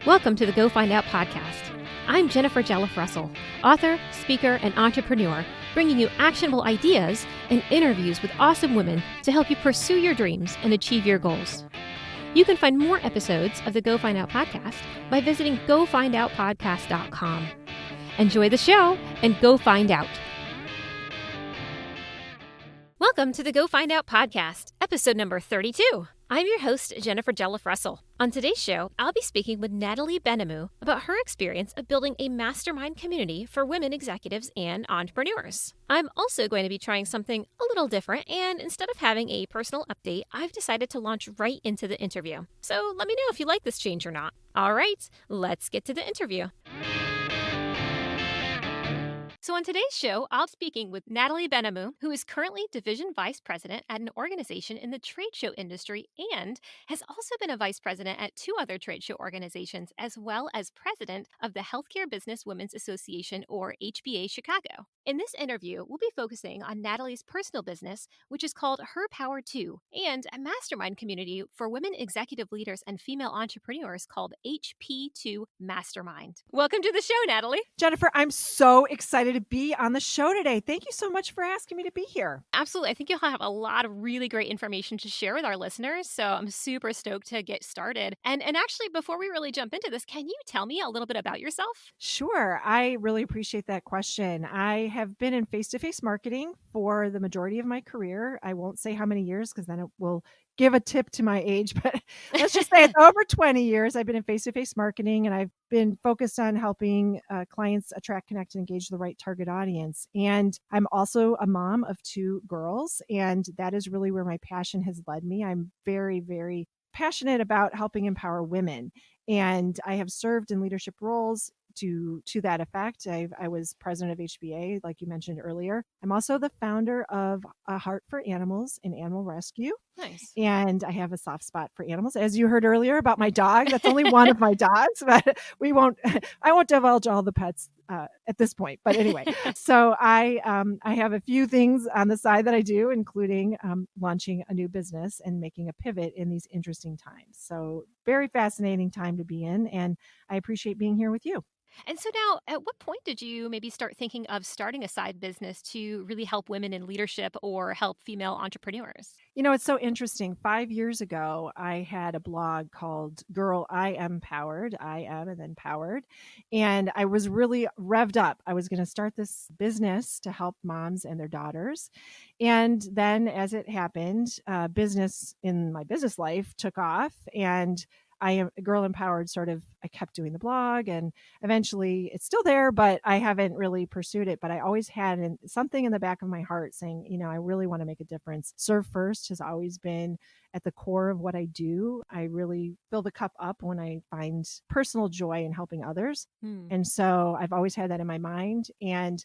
Welcome to the Go Find Out podcast. I'm Jennifer Jelliff-Russell, author, speaker, and entrepreneur, bringing you actionable ideas and interviews with awesome women to help you pursue your dreams and achieve your goals. You can find more episodes of the Go Find Out podcast by visiting gofindoutpodcast.com. Enjoy the show and go find out. Welcome to the Go Find Out podcast, episode number 32. I'm your host, Jennifer Jelliff-Russell. On today's show, I'll be speaking with Natalie Benamou about her experience of building a mastermind community for women executives and entrepreneurs. I'm also going to be trying something a little different, and instead of having a personal update, I've decided to launch right into the interview. So let me know if you like this change or not. All right, let's get to the interview. So on today's show, I'll be speaking with Natalie Benamou, who is currently Division Vice President at an organization in the trade show industry and has also been a Vice President at two other trade show organizations, as well as President of the Healthcare Business Women's Association, or HBA Chicago. In this interview, we'll be focusing on Natalie's personal business, which is called HerPower2, and a mastermind community for women executive leaders and female entrepreneurs called HP2 Mastermind. Welcome to the show, Natalie. Jennifer, I'm so excited to be on the show today. Thank you so much for asking me to be here. Absolutely. I think you'll have a lot of really great information to share with our listeners. So I'm super stoked to get started. And actually, before we really jump into this, can you tell me a little bit about yourself? Sure. I really appreciate that question. I have been in face-to-face marketing for the majority of my career. I won't say how many years because then it will give a tip to my age, but let's just say it's over 20 years. I've been in face-to-face marketing, and I've been focused on helping clients attract, connect, and engage the right target audience. And I'm also a mom of two girls, and that is really where my passion has led me. I'm very, very passionate about helping empower women, and I have served in leadership roles to that effect. I was president of HBA, like you mentioned earlier. I'm also the founder of A Heart for Animals and Animal Rescue. Nice. And I have a soft spot for animals. As you heard earlier about my dog, that's only one of my dogs, but I won't divulge all the pets at this point. But anyway, so I have a few things on the side that I do, including launching a new business and making a pivot in these interesting times. So very fascinating time to be in. And I appreciate being here with you. And so now, at what point did you maybe start thinking of starting a side business to really help women in leadership or help female entrepreneurs? You know, it's so interesting. 5 years ago, I had a blog called Girl, I Am Powered. I am and then powered. And I was really revved up. I was going to start this business to help moms and their daughters. And then as it happened, business in my business life took off, and I am Girl Empowered I kept doing the blog, and eventually it's still there, but I haven't really pursued it. But I always had something in the back of my heart saying, you know, I really want to make a difference. Serve first has always been at the core of what I do. I really fill the cup up when I find personal joy in helping others. And so I've always had that in my mind. And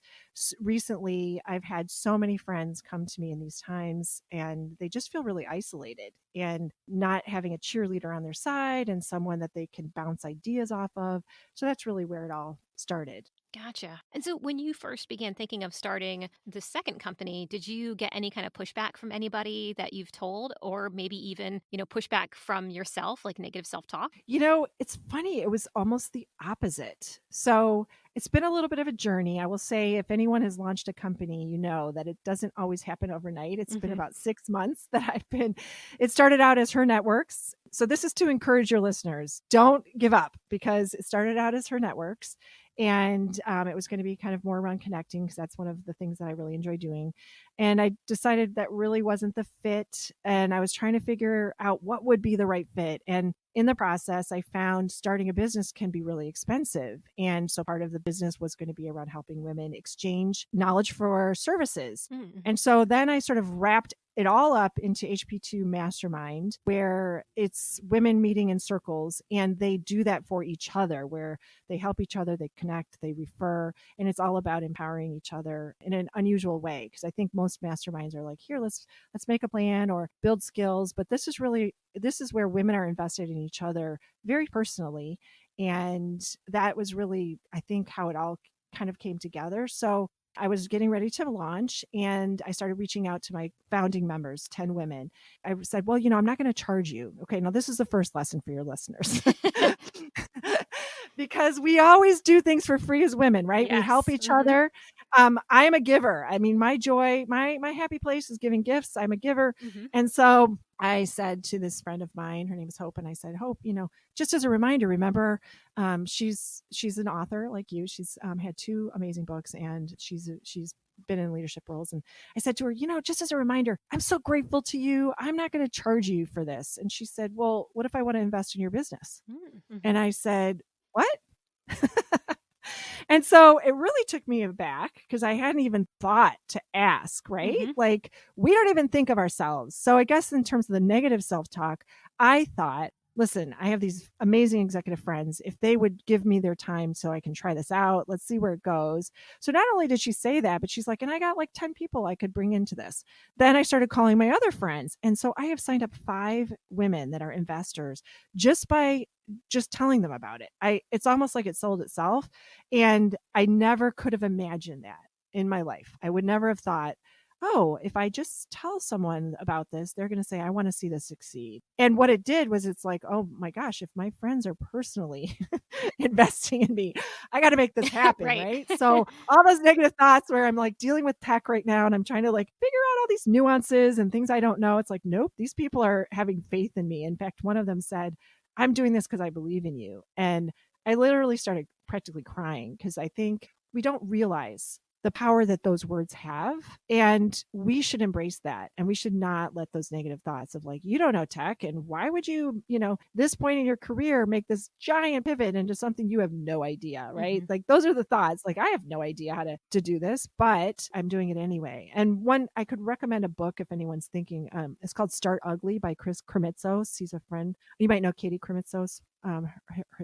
recently I've had so many friends come to me in these times, and they just feel really isolated and not having a cheerleader on their side and someone that they can bounce ideas off of. So that's really where it all started. Gotcha. And so when you first began thinking of starting the second company, did you get any kind of pushback from anybody that you've told, or maybe even, pushback from yourself, like negative self-talk? You know, it's funny. It was almost the opposite. So it's been a little bit of a journey. I will say, if anyone has launched a company, you know that it doesn't always happen overnight. It's been about 6 months that it started out as Her Networks. So this is to encourage your listeners. Don't give up, because it started out as Her Networks. And it was going to be kind of more around connecting, because that's one of the things that I really enjoy doing. And I decided that really wasn't the fit. And I was trying to figure out what would be the right fit. And in the process, I found starting a business can be really expensive. And so part of the business was going to be around helping women exchange knowledge for services. And so then I sort of wrapped it all up into HP2 Mastermind, where it's women meeting in circles, and they do that for each other, where they help each other, they connect, they refer, and it's all about empowering each other in an unusual way. Because I think most masterminds are like, here, let's make a plan or build skills, but this is where women are invested in each other very personally. And that was really, I think, how it all kind of came together. So I was getting ready to launch, and I started reaching out to my founding members, 10 women. I said, well, I'm not going to charge you. Okay, now this is the first lesson for your listeners. because we always do things for free as women, right? We help Yes. each other. I am a giver. I mean, my joy, my happy place is giving gifts. I'm a giver. Hmm. And so I said to this friend of mine, her name is Hope, and I said, Hope, just as a reminder, remember, she's an author like you. She's had 2 amazing books, and she's been in leadership roles. And I said to her, just as a reminder, I'm so grateful to you. I'm not going to charge you for this. And she said, well, what if I want to invest in your business? Mm-hmm. And I said, what? And so it really took me aback because I hadn't even thought to ask, right? Hmm. Like, we don't even think of ourselves. So I guess in terms of the negative self talk, I thought, listen, I have these amazing executive friends. If they would give me their time so I can try this out, let's see where it goes. So not only did she say that, but she's like, and I got like 10 people I could bring into this. Then I started calling my other friends. And so I have signed up 5 women that are investors just by just telling them about it. It's almost like it sold itself. And I never could have imagined that in my life. I would never have thought, oh, if I just tell someone about this, they're going to say, I want to see this succeed. And what it did was it's like, oh my gosh, if my friends are personally investing in me, I got to make this happen. Right. Right. So all those negative thoughts where I'm like dealing with tech right now and I'm trying to like figure out all these nuances and things I don't know. It's like, nope, these people are having faith in me. In fact, one of them said, I'm doing this because I believe in you. And I literally started practically crying because I think we don't realize the power that those words have. And we should embrace that. And we should not let those negative thoughts of like, you don't know tech. And why would you, this point in your career, make this giant pivot into something you have no idea, right? Hmm. Like those are the thoughts. Like, I have no idea how to do this, but I'm doing it anyway. And one, I could recommend a book if anyone's thinking, it's called Start Ugly by Chris Krimitsos. He's a friend. You might know Katie Krimitsos,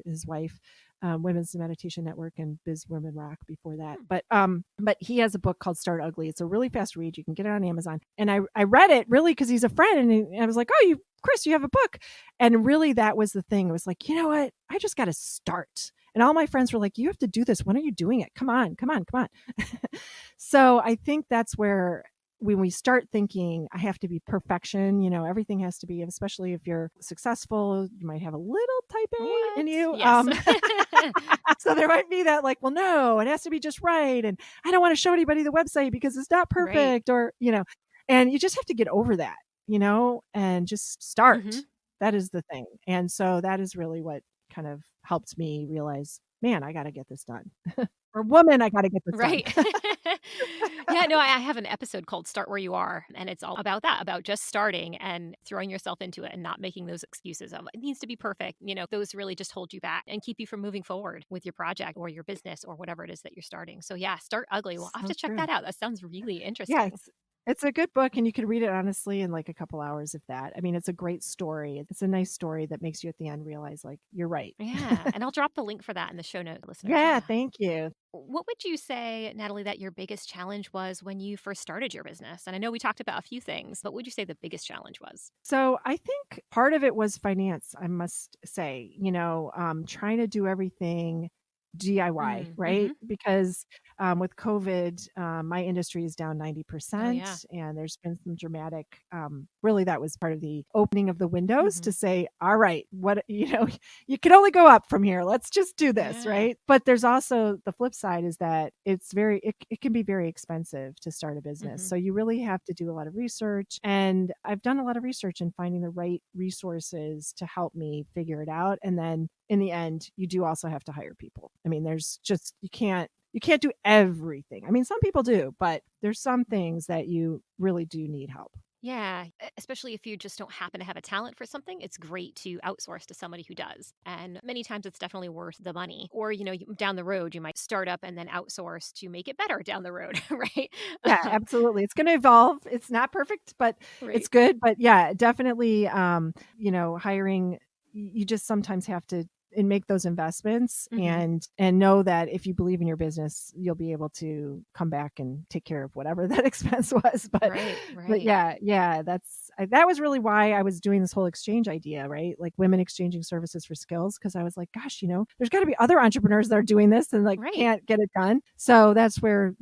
his wife. Women's Meditation Network and Biz Women Rock before that. But he has a book called Start Ugly. It's a really fast read. You can get it on Amazon. And I read it really because he's a friend. And I was like, oh, Chris, you have a book. And really that was the thing. It was like, you know what? I just got to start. And all my friends were like, you have to do this. When are you doing it? Come on. So I think that's where when we start thinking I have to be perfection, everything has to be, especially if you're successful, you might have a little type A in What? you. Yes. So there might be that like, well, no, it has to be just right. And I don't want to show anybody the website because it's not Right. perfect and you just have to get over that, and just Hmm. start. That is the thing. And so that is really what kind of helped me realize, man, I got to get this done. Or woman, I got to get this done. Right. Yeah, no, I have an episode called Start Where You Are, and it's all about that, about just starting and throwing yourself into it and not making those excuses of it needs to be perfect. Those really just hold you back and keep you from moving forward with your project or your business or whatever it is that you're starting. So yeah, Start Ugly. Well, I'll have So to check true. that out. That sounds really Yeah, interesting. it's a good book and you can read it honestly in like a couple hours if that. I mean, it's a great story. It's a nice story that makes you at the end realize like you're right. Yeah, and I'll drop the link for that in the show note, listeners. Yeah, Yeah. thank you. What would you say, Natalie, that your biggest challenge was when you first started your business? And I know we talked about a few things, but what would you say the biggest challenge was? So I think part of it was finance, I must say, trying to do everything DIY, right? Mm-hmm. Because with COVID, my industry is down Oh, yeah. 90%. And there's been some dramatic, really, that was part of the opening of the windows Mm-hmm. to say, all right, you can only go up from here. Let's just do this, Yeah. right? But there's also the flip side is that it can be very expensive to start a business. Mm-hmm. So you really have to do a lot of research. And I've done a lot of research in finding the right resources to help me figure it out. And then in the end, you do also have to hire people. I mean, there's just, you can't do everything. I mean, some people do, but there's some things that you really do need help. Yeah, especially if you just don't happen to have a talent for something, it's great to outsource to somebody who does. And many times it's definitely worth the money. Or, down the road, you might start up and then outsource to make it better down the road, right? Yeah, absolutely. It's going to evolve. It's not perfect, but Right. it's good. But yeah, definitely, hiring, you just sometimes have to and make those investments Hmm. and know that if you believe in your business, you'll be able to come back and take care of whatever that expense was. But Right, but right. yeah, that's that was really why I was doing this whole exchange idea, right? Like women exchanging services for skills. Cause I was like, gosh, there's got to be other entrepreneurs that are doing this and like Right. can't get it done. So that's where,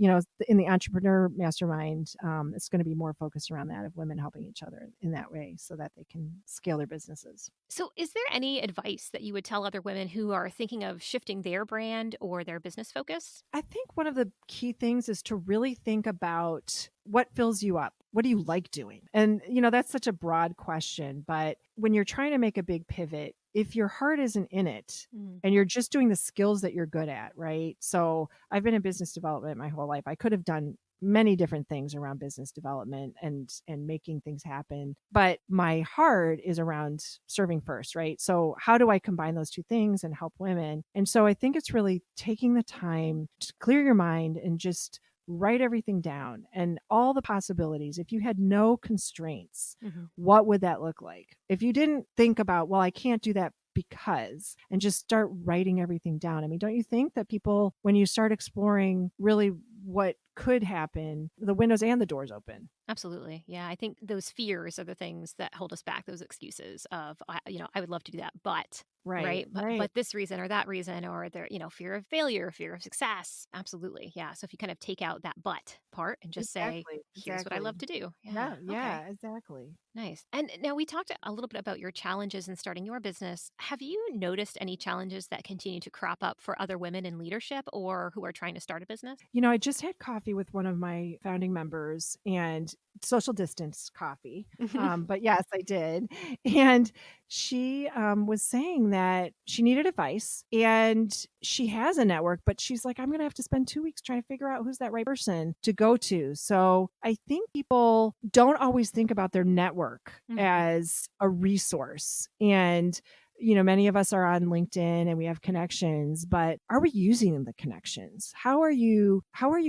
in the entrepreneur mastermind, it's going to be more focused around that of women helping each other in that way so that they can scale their businesses. So, is there any advice that you would tell other women who are thinking of shifting their brand or their business focus? I think one of the key things is to really think about what fills you up. What do you like doing? And, that's such a broad question. But when you're trying to make a big pivot, if your heart isn't in it Mm. and you're just doing the skills that you're good at, right? So I've been in business development my whole life. I could have done many different things around business development and making things happen, but my heart is around serving first, right? So how do I combine those two things and help women? And so I think it's really taking the time to clear your mind and just write everything down and all the possibilities. If you had no constraints, Mhm. what would that look like? If you didn't think about, well, I can't do that because, and just start writing everything down. I mean, don't you think that people, when you start exploring really what could happen, the windows and the doors open? Absolutely. Yeah. I think those fears are the things that hold us back, those excuses of, I would love to do that, but, Right, right. right. But this reason or that reason, or there, fear of failure, fear of success. Absolutely. Yeah. So if you kind of take out that but part and just say, Exactly, here's what I exactly. love to do. Yeah. Yeah, Okay. yeah, exactly. Nice. And now we talked a little bit about your challenges in starting your business. Have you noticed any challenges that continue to crop up for other women in leadership or who are trying to start a business? I just had coffee with one of my founding members and social distance coffee. But yes, I did. And she was saying that she needed advice and she has a network, but she's like, I'm going to have to spend 2 weeks trying to figure out who's that right person to go to. So I think people don't always think about their network Mhm. as a resource. And many of us are on LinkedIn and we have connections, but are we using the connections? How are you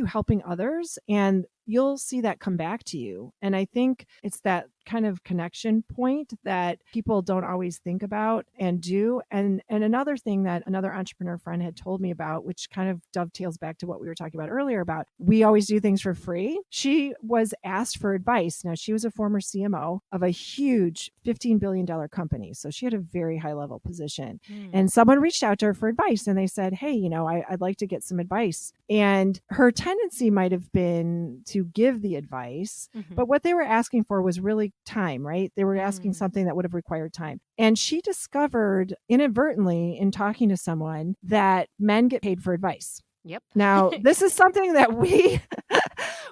helping others? And you'll see that come back to you. And I think it's that kind of connection point that people don't always think about and do. And another thing that another entrepreneur friend had told me about, which kind of dovetails back to what we were talking about earlier about we always do things for free. She was asked for advice. Now she was a former CMO of a huge $15 billion company. So she had a very high level position. Mm. And someone reached out to her for advice and they said, hey, I'd like to get some advice. And her tendency might have been to give the advice, Mhm. but what they were asking for was really time, right? They were asking Mm. something that would have required time. And she discovered inadvertently in talking to someone that men get paid for advice. Yep. Now, this is something that we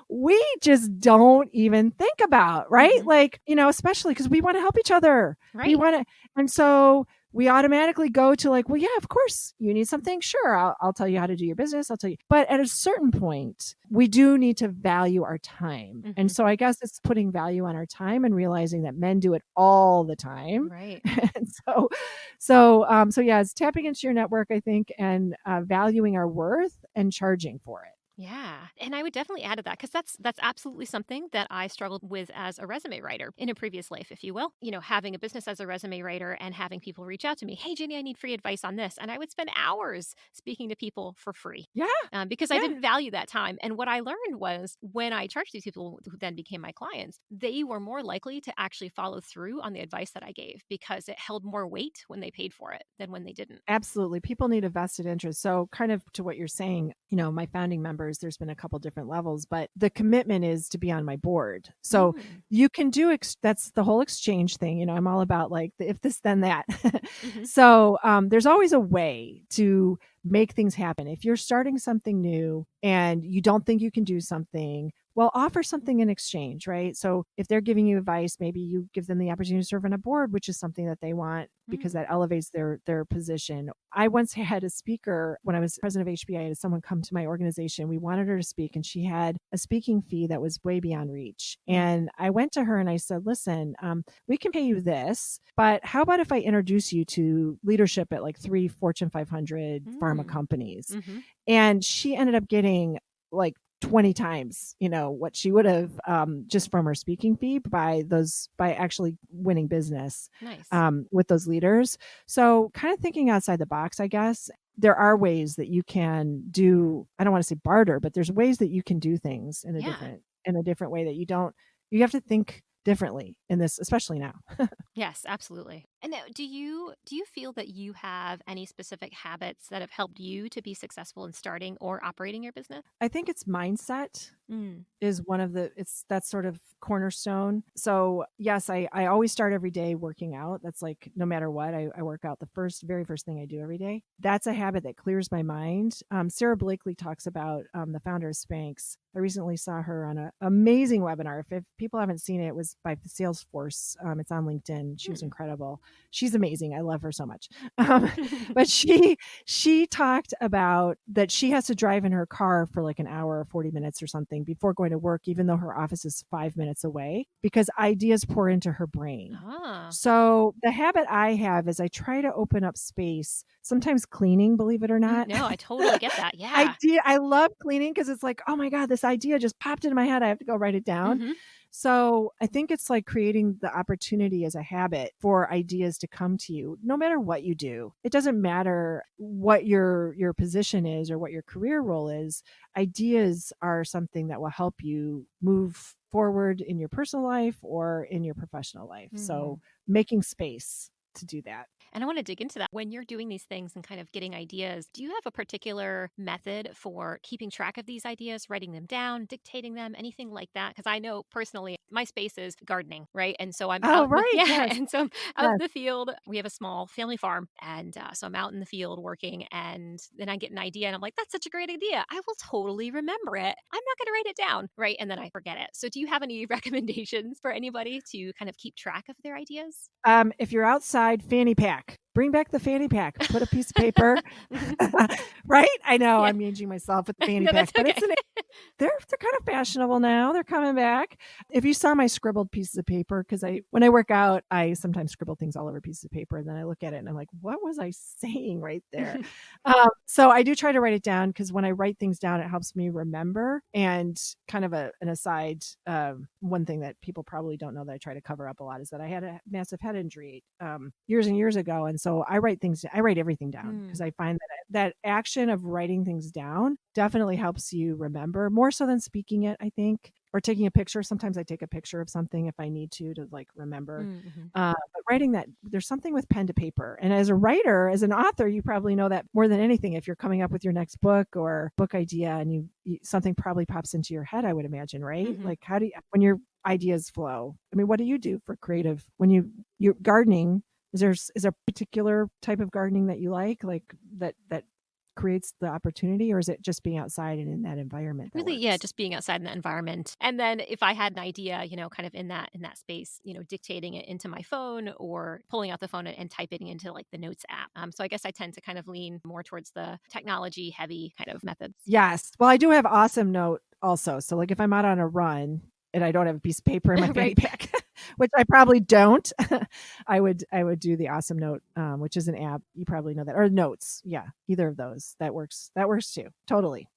we just don't even think about, right? Mhm. Like, especially because we want to help each other. We Right. want to, and so we automatically go to like, well, yeah, of course, you need something. Sure, I'll tell you how to do your business. I'll tell you. But at a certain point, we do need to value our time. And Mhm. so I guess it's putting value on our time and realizing that men do it all the time. Right. And so yeah, it's tapping into your network, I think, and valuing our worth and charging for it. Yeah. And I would definitely add to that because that's absolutely something that I struggled with as a resume writer in a previous life, if you will. Having a business as a resume writer and having people reach out to me, hey, Jenny, I need free advice on this. And I would spend hours speaking to people for free. Yeah, Because I yeah. didn't value that time. And what I learned was when I charged these people who then became my clients, they were more likely to actually follow through on the advice that I gave because it held more weight when they paid for it than when they didn't. Absolutely. People need a vested interest. So, kind of to what you're saying, my founding members, there's been a couple different levels, but the commitment is to be on my board. So, Mm. you can do that's the whole exchange thing. I'm all about like the if this, then that. Hmm. So, there's always a way to make things happen. If you're starting something new and you don't think you can do something, well, offer something in exchange, right? So if they're giving you advice, maybe you give them the opportunity to serve on a board, which is something that they want because Mm. that elevates their position. I once had a speaker when I was president of HPI. I had someone come to my organization. We wanted her to speak, and she had a speaking fee that was way beyond reach. Mm. And I went to her and I said, "Listen, we can pay you this, but how about if I introduce you to leadership at like 3 Fortune 500 pharma Mm. companies?" Mhm. And she ended up getting like 20 times, what she would have just from her speaking fee by actually winning business Nice. with those leaders. So kind of thinking outside the box, I guess. There are ways that you can do, I don't want to say barter, but there's ways that you can do things in a Yeah. different way that you don't, you have to think differently in this, especially now. Yes, absolutely. And now, do you feel that you have any specific habits that have helped you to be successful in starting or operating your business? I think it's mindset Mm. is one of the it's that's sort of cornerstone. So yes, I always start every day working out. That's like no matter what, I work out the very first thing I do every day. That's a habit that clears my mind. Sarah Blakely talks about the founder of Spanx. I recently saw her on an amazing webinar. If people haven't seen it, it was by Salesforce. It's on LinkedIn. She was Hmm. incredible. She's amazing. I love her so much. Um, but she talked about that she has to drive in her car for like an hour or 40 minutes or something before going to work, even though her office is 5 minutes away, because ideas pour into her brain. Ah. So the habit I have is I try to open up space, sometimes cleaning, believe it or not. No, I totally get that. Yeah. I love cleaning because it's like, oh my God, this idea just popped into my head. I have to go write it down. Hmm. So I think it's like creating the opportunity as a habit for ideas to come to you, no matter what you do. It doesn't matter what your position is or what your career role is. Ideas are something that will help you move forward in your personal life or in your professional life. Hmm. So making space to do that. And I want to dig into that. When you're doing these things and kind of getting ideas, do you have a particular method for keeping track of these ideas, writing them down, dictating them, anything like that? Because I know personally, my space is gardening, right? And so I'm Oh, out in the right. yeah, Yes. and so I'm out in Yes. the field. We have a small family farm, and so I'm out in the field working, and then I get an idea, and I'm like, "That's such a great idea! I will totally remember it. I'm not going to write it down, right?" And then I forget it. So, do you have any recommendations for anybody to kind of keep track of their ideas? If you're outside, fanny pack. Bring back the fanny pack. Put a piece of paper. Mhm. Right? I know Yeah. I'm aging myself with the fanny No, pack, that's but okay. it's an they're kind of fashionable now. They're coming back. If you saw my scribbled pieces of paper, because when I work out, I sometimes scribble things all over pieces of paper, and then I look at it and I'm like, what was I saying right there? So I do try to write it down because when I write things down, it helps me remember. And kind of an aside, one thing that people probably don't know that I try to cover up a lot is that I had a massive head injury years and years ago, and so I write everything down because Mm. I find that action of writing things down definitely helps you remember more so than speaking it, I think, or taking a picture. Sometimes I take a picture of something if I need to like remember. Mhm. But writing that, there's something with pen to paper. And as a writer, as an author, you probably know that more than anything. If you're coming up with your next book or book idea and something probably pops into your head, I would imagine, right? Mhm. Like how do you, when your ideas flow? I mean, what do you do for creative when you're gardening? Is there a particular type of gardening that you like that creates the opportunity, or is it just being outside and in that environment that Really, yeah, works? just being outside in that environment. And then if I had an idea, kind of in that space, dictating it into my phone or pulling out the phone and typing into like the notes app. So I guess I tend to kind of lean more towards the technology heavy kind of methods. Yes. Well, I do have Awesome Note also. So like if I'm out on a run and I don't have a piece of paper in my fanny Right. pack, which I probably don't, I would do the Awesome Note, which is an app. You probably know that. Or Notes. Yeah. Either of those. That works. That works too. Totally.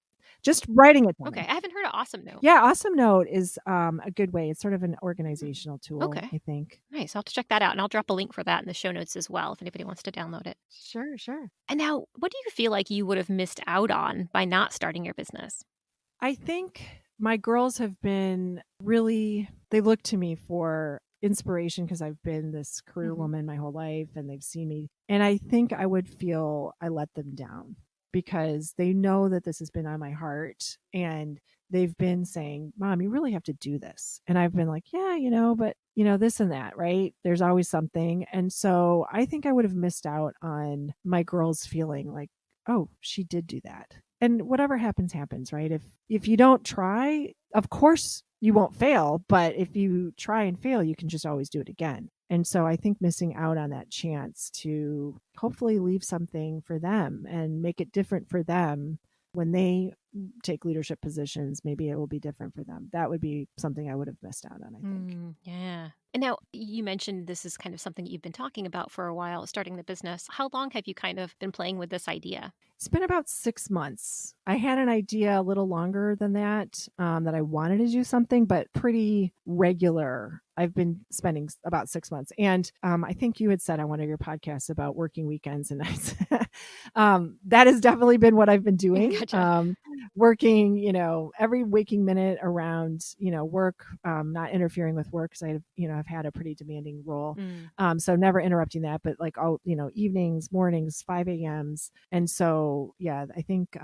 Just writing it Okay. down. I haven't heard of Awesome Note. Yeah, Awesome Note is a good way. It's sort of an organizational tool, Okay. I think. Nice. I'll have to check that out. And I'll drop a link for that in the show notes as well if anybody wants to download it. Sure, sure. And now, what do you feel like you would have missed out on by not starting your business? I think my girls have been really, they look to me for inspiration because I've been this career Hmm. woman my whole life and they've seen me. And I think I would feel I let them down because they know that this has been on my heart and they've been saying, Mom, you really have to do this. And I've been like, yeah, but this and that, right? There's always something. And so I think I would have missed out on my girls feeling like, oh, she did do that. And whatever happens, happens, right? If you don't try, of course you won't fail, but if you try and fail, you can just always do it again. And so I think missing out on that chance to hopefully leave something for them and make it different for them when they take leadership positions, maybe it will be different for them. That would be something I would have missed out on, I think. Yeah. And now you mentioned this is kind of something you've been talking about for a while, starting the business. How long have you kind of been playing with this idea? It's been about 6 months. I had an idea a little longer than that I wanted to do something, but pretty regular. I've been spending about 6 months. And I think you had said on one of your podcasts about working weekends and nights. That has definitely been what I've been doing. Gotcha. working, every waking minute around, work, not interfering with work because I've had a pretty demanding role. Mm. So never interrupting that, but like all, evenings, mornings, 5 a.m.s. And so, yeah, I think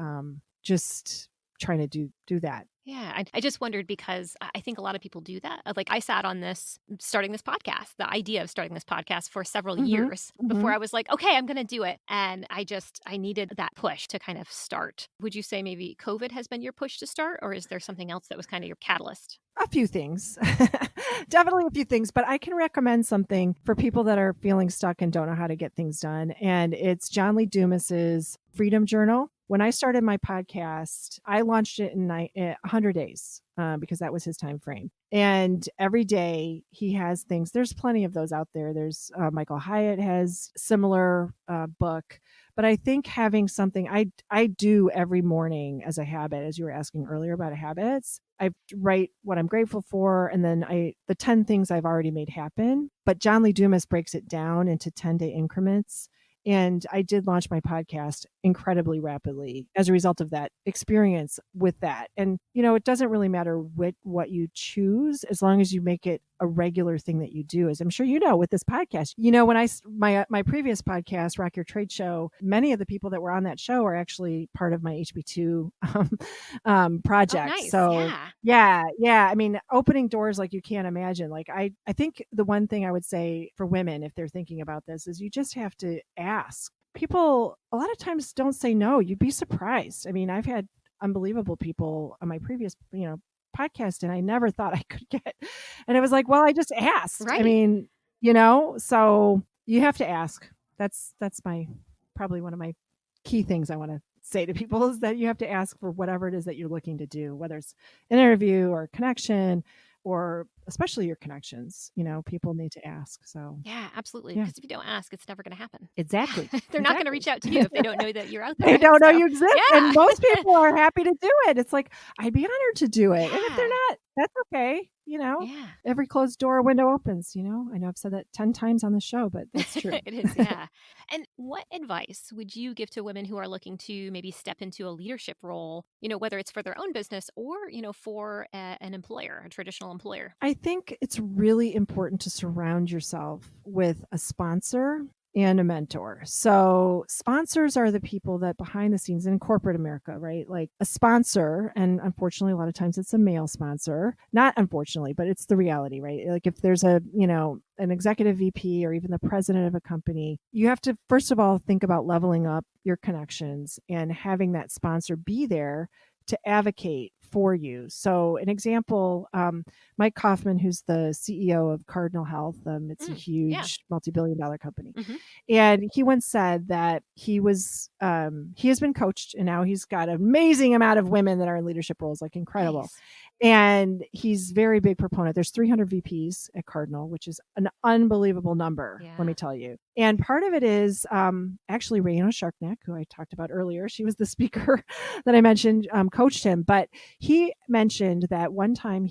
just trying to do that. Yeah, I just wondered because I think a lot of people do that. Like I sat on this starting this podcast, the idea of starting this podcast for several Hmm. years before Hmm. I was like, okay, I'm going to do it. And I needed that push to kind of start. Would you say maybe COVID has been your push to start, or is there something else that was kind of your catalyst? A few things. Definitely a few things, but I can recommend something for people that are feeling stuck and don't know how to get things done. And it's John Lee Dumas's Freedom Journal. When I started my podcast, I launched it in 100 days because that was his time frame. And every day he has things. There's plenty of those out there. There's Michael Hyatt has similar book, but I think having something I do every morning as a habit, as you were asking earlier about habits, I write what I'm grateful for, and then the 10 things I've already made happen. But John Lee Dumas breaks it down into 10-day increments. And I did launch my podcast incredibly rapidly as a result of that experience with that. And, it doesn't really matter what you choose as long as you make it a regular thing that you do. As I'm sure with this podcast, when my previous podcast, Rock Your Trade Show, many of the people that were on that show are actually part of my HP2 Oh, project. nice. So Yeah. yeah, yeah. I mean, opening doors like you can't imagine. Like I think the one thing I would say for women, if they're thinking about this, is you just have to ask. People a lot of times don't say no. You'd be surprised. I mean, I've had unbelievable people on my previous, podcast, and I never thought I could get. And it was like, well, I just asked. I Right. mean, so you have to ask. That's my probably one of my key things I want to say to people is that you have to ask for whatever it is that you're looking to do, whether it's an interview or connection or especially your connections. People need to ask. So, Yeah, absolutely. yeah, Because if you don't ask, it's never going to happen. exactly. They're not going to Exactly. reach out to you if they don't know that you're out They there. don't know So, you exist. And yeah. most people are happy to do it. It's like, I'd be honored to do it. And if they're Yeah. not, that's okay. Yeah. Every closed door or window opens. I know I've said that 10 times on the show, but that's true. It is, yeah. And what advice would you give to women who are looking to maybe step into a leadership role, whether it's for their own business or, for an employer, a traditional employer? I think it's really important to surround yourself with a sponsor and a mentor. So, sponsors are the people that behind the scenes in corporate America, right? Like a sponsor, and unfortunately, a lot of times it's a male sponsor. Not unfortunately, but it's the reality, right? Like if there's an executive VP or even the president of a company, you have to, first of all, think about leveling up your connections and having that sponsor be there to advocate for you. So, an example, Mike Kaufman, who's the CEO of Cardinal Health, it's a Yeah. huge multi-billion-dollar company, Hmm. and he once said that he has been coached, and now he's got an amazing amount of women that are in leadership roles, like incredible. Nice. And he's very big proponent. There's 300 VPs at Cardinal, which is an unbelievable number, let me Yeah. tell you. And part of it is actually Raina Sharkneck, who I talked about earlier. She was the speaker that I mentioned, coached him. But he mentioned that one time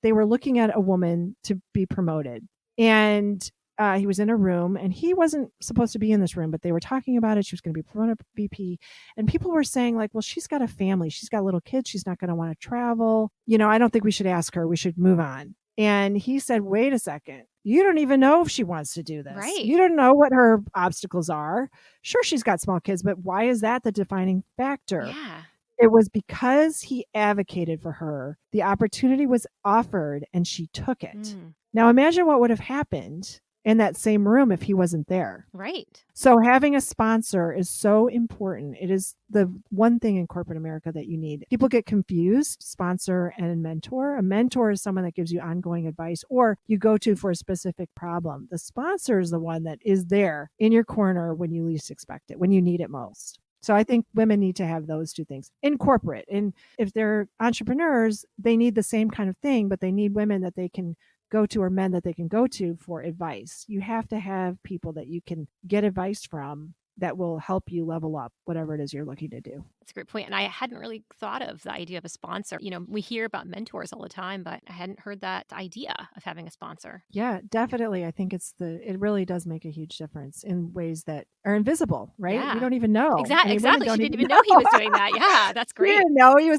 they were looking at a woman to be promoted, and he was in a room, and he wasn't supposed to be in this room, but they were talking about it. She was going to be promoted to VP, and people were saying like, well, she's got a family, she's got little kids, she's not going to want to travel. I don't think we should ask her. We should move on. And he said, wait a second. You don't even know if she wants to do this. Right. You don't know what her obstacles are. Sure, she's got small kids, but why is that the defining factor? Yeah. It was because he advocated for her. The opportunity was offered and she took it. Mm, Now imagine what would have happened in that same room if he wasn't there. right. So having a sponsor is so important. It is the one thing in corporate America that you need. People get confused, sponsor and mentor. A mentor is someone that gives you ongoing advice or you go to for a specific problem. The sponsor is the one that is there in your corner when you least expect it, when you need it most. So I think women need to have those two things in corporate. And if they're entrepreneurs, they need the same kind of thing, but they need women that they can go to or men that they can go to for advice. You have to have people that you can get advice from that will help you level up whatever it is you're looking to do. That's a great point. And I hadn't really thought of the idea of a sponsor. We hear about mentors all the time, but I hadn't heard that idea of having a sponsor. Yeah, definitely. I think it really does make a huge difference in ways that are invisible, right? We Yeah. don't even know. I mean, women Exactly. She don't didn't even even know he know. was doing that. Yeah, that's He great. didn't know he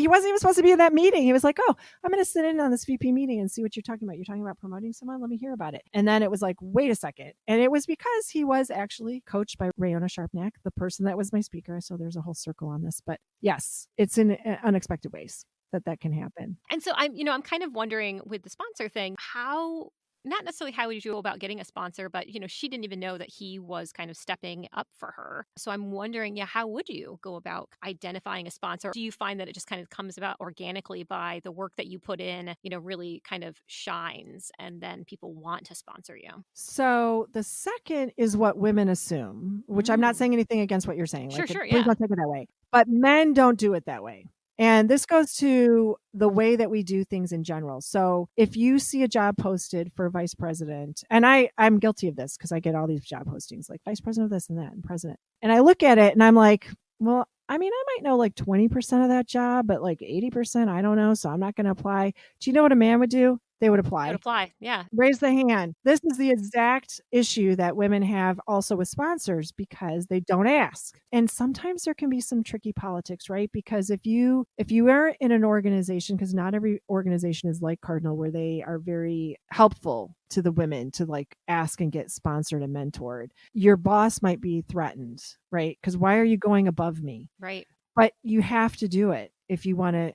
wasn't even supposed to be in that meeting. He was like, "Oh, I'm going to sit in on this VP meeting and see what you're talking about. You're talking about promoting someone? Let me hear about it." And then it was like, "Wait a second." And it was because he was actually coached by Rayona Sharpnack, the person that was my speaker. So there's a whole circle on this, but yes, it's in unexpected ways that can happen. And so I'm kind of wondering with the sponsor thing, how not necessarily how would you go about getting a sponsor, but she didn't even know that he was kind of stepping up for her. So I'm wondering, yeah, how would you go about identifying a sponsor? Do you find that it just kind of comes about organically by the work that you put in, really kind of shines and then people want to sponsor you? So the second is what women assume, which I'm not Mm. saying anything against what you're saying. Sure, Like, sure, please yeah. don't take it that way. But men don't do it that way. And this goes to the way that we do things in general. So if you see a job posted for vice president, and I'm guilty of this because I get all these job postings like vice president of this and that and president. And I look at it and I'm like, well, I mean, I might know like 20% of that job, but like 80%, I don't know. So I'm not going to apply. Do you know what a man would do? They would It would apply. apply. Yeah. Raise the hand. This is the exact issue that women have also with sponsors because they don't ask. And sometimes there can be some tricky politics, right? Because if you are in an organization, because not every organization is like Cardinal, where they are very helpful to the women to like ask and get sponsored and mentored, your boss might be threatened, right? Because why are you going above me? Right. But you have to do it if you want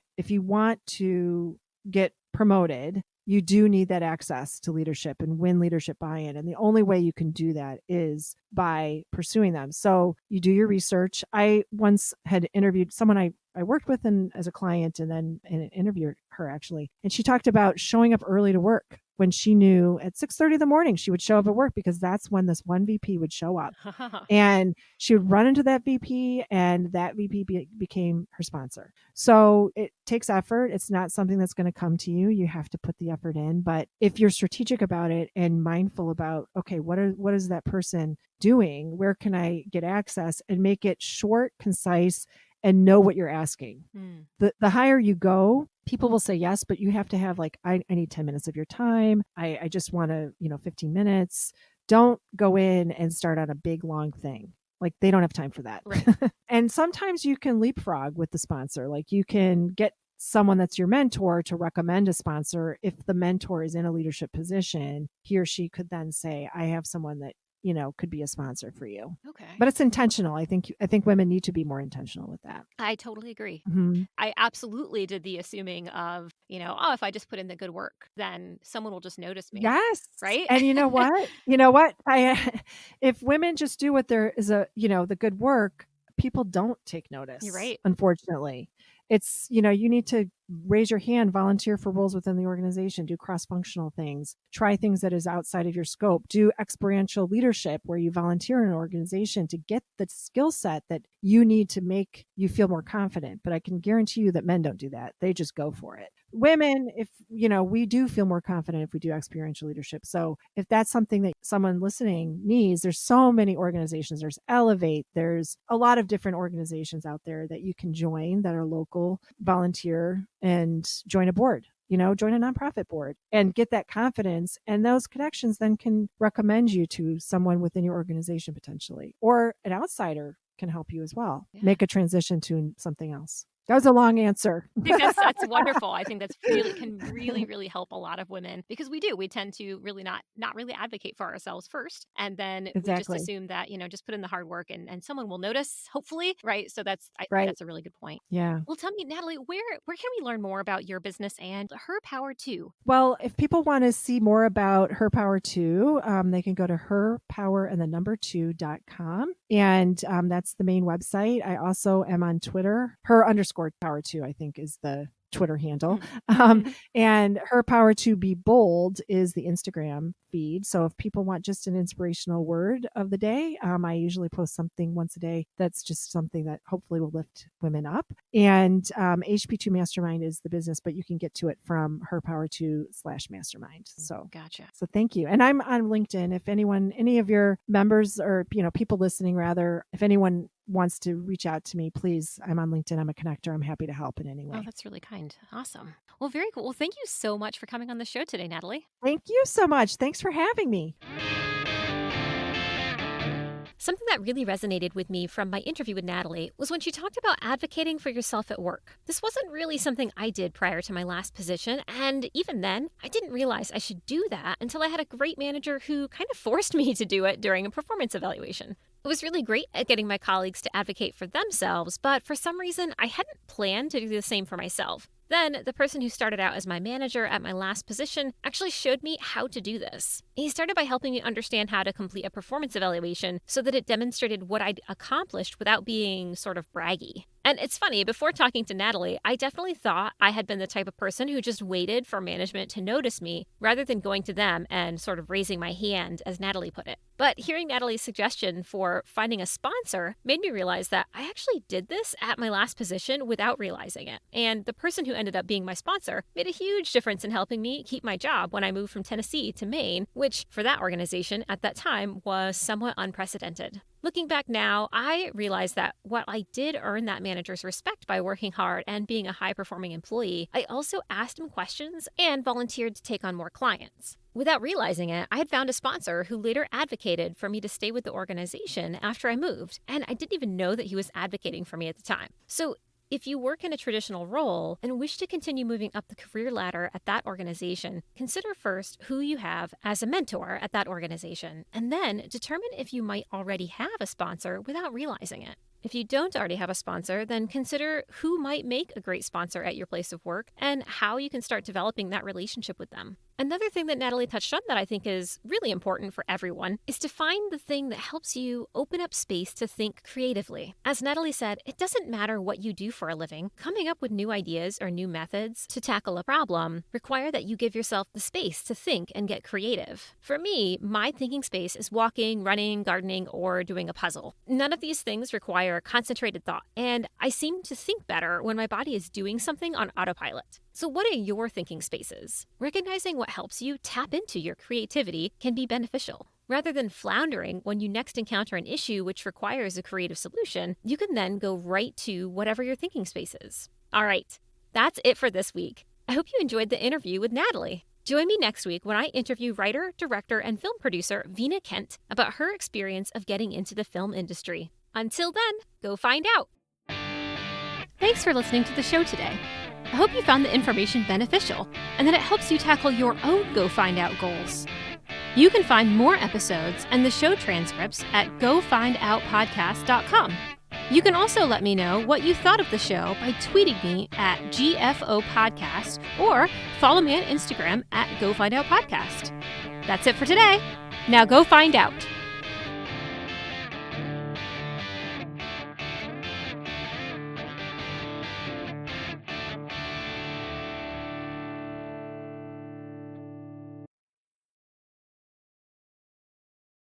to get promoted. You do need that access to leadership and win leadership buy-in. And the only way you can do that is by pursuing them. So you do your research. I once had interviewed someone I worked with as a client and then interviewed her actually. And she talked about showing up early to work when she knew at 6:30 in the morning she would show up at work because that's when this one VP would show up. And she would run into that VP and that VP became her sponsor. So it takes effort. It's not something that's going to come to you. You have to put the effort in. But if you're strategic about it and mindful about, okay, what is that person doing? Where can I get access and make it short, concise, and know what you're asking? Mm. The higher you go, people will say yes, but you have to have like, I need 10 minutes of your time. I just want to, 15 minutes. Don't go in and start on a big long thing. Like they don't have time for that. Right. And sometimes you can leapfrog with the sponsor. Like you can get someone that's your mentor to recommend a sponsor. If the mentor is in a leadership position, he or she could then say, I have someone that could be a sponsor for you. Okay. But it's intentional. I think women need to be more intentional with that. I totally agree. Mhm. I absolutely did the assuming of, oh, if I just put in the good work, then someone will just notice me, Yes. right? And you know what? You know what? If women just do what there is the good work, people don't take You're notice, right. unfortunately. It's, you need to raise your hand, volunteer for roles within the organization, do cross-functional things, try things that is outside of your scope, do experiential leadership where you volunteer in an organization to get the skill set that you need to make you feel more confident. But I can guarantee you that men don't do that. They just go for it. Women, if we do feel more confident if we do experiential leadership. So if that's something that someone listening needs, there's so many organizations. There's Elevate, there's a lot of different organizations out there that you can join that are local, volunteer, and join a board, join a nonprofit board and get that confidence. And those connections then can recommend you to someone within your organization potentially, or an outsider can help you as well, Yeah. make a transition to something else. That was a long answer. I think that's wonderful. I think that's can really, really help a lot of women because we tend to really not really advocate for ourselves first. And then we just Exactly. assume that, just put in the hard work and someone will notice, hopefully. Right. So I think Right. that's a really good point. Yeah. Well, tell me, Natalie, where can we learn more about your business and her power too? Well, if people want to see more about Her Power 2, they can go to herpower and the number 2.com. And that's the main website. I also am on Twitter. Her_power2, I think, is the Twitter handle. And Her Power to Be Bold is the Instagram feed. So if people want just an inspirational word of the day, I usually post something once a day that's just something that hopefully will lift women up. And HP2 Mastermind is the business, but you can get to it from HerPower2/Mastermind. So Gotcha. So thank you. And I'm on LinkedIn. If anyone, any of your members or people listening rather, if anyone wants to reach out to me, please, I'm on LinkedIn. I'm a connector. I'm happy to help in any Oh, way. that's really kind. Awesome. Well, very cool. Well, thank you so much for coming on the show today, Natalie. Thank you so much. Thanks for having me. Something that really resonated with me from my interview with Natalie was when she talked about advocating for yourself at work. This wasn't really something I did prior to my last position, and even then, I didn't realize I should do that until I had a great manager who kind of forced me to do it during a performance evaluation. It was really great at getting my colleagues to advocate for themselves, but for some reason, I hadn't planned to do the same for myself. Then, the person who started out as my manager at my last position actually showed me how to do this. He started by helping me understand how to complete a performance evaluation so that it demonstrated what I'd accomplished without being sort of braggy. And it's funny, before talking to Natalie, I definitely thought I had been the type of person who just waited for management to notice me rather than going to them and sort of raising my hand, as Natalie put it. But hearing Natalie's suggestion for finding a sponsor made me realize that I actually did this at my last position without realizing it. And the person who ended up being my sponsor made a huge difference in helping me keep my job when I moved from Tennessee to Maine, which for that organization at that time was somewhat unprecedented. Looking back now, I realize that while I did earn that manager's respect by working hard and being a high-performing employee, I also asked him questions and volunteered to take on more clients. Without realizing it, I had found a sponsor who later advocated for me to stay with the organization after I moved, and I didn't even know that he was advocating for me at the time. So, if you work in a traditional role and wish to continue moving up the career ladder at that organization, consider first who you have as a mentor at that organization, and then determine if you might already have a sponsor without realizing it. If you don't already have a sponsor, then consider who might make a great sponsor at your place of work and how you can start developing that relationship with them. Another thing that Natalie touched on that I think is really important for everyone is to find the thing that helps you open up space to think creatively. As Natalie said, it doesn't matter what you do for a living. Coming up with new ideas or new methods to tackle a problem require that you give yourself the space to think and get creative. For me, my thinking space is walking, running, gardening, or doing a puzzle. None of these things require concentrated thought, and I seem to think better when my body is doing something on autopilot. So what are your thinking spaces? Recognizing what helps you tap into your creativity can be beneficial. Rather than floundering when you next encounter an issue which requires a creative solution, you can then go right to whatever your thinking space is. All right, that's it for this week. I hope you enjoyed the interview with Natalie. Join me next week when I interview writer, director, and film producer Vina Kent about her experience of getting into the film industry. Until then, go find out. Thanks for listening to the show today. I hope you found the information beneficial and that it helps you tackle your own Go Find Out goals. You can find more episodes and the show transcripts at gofindoutpodcast.com. You can also let me know what you thought of the show by tweeting me at GFOpodcast or follow me on Instagram at GoFindOutPodcast. That's it for today. Now go find out.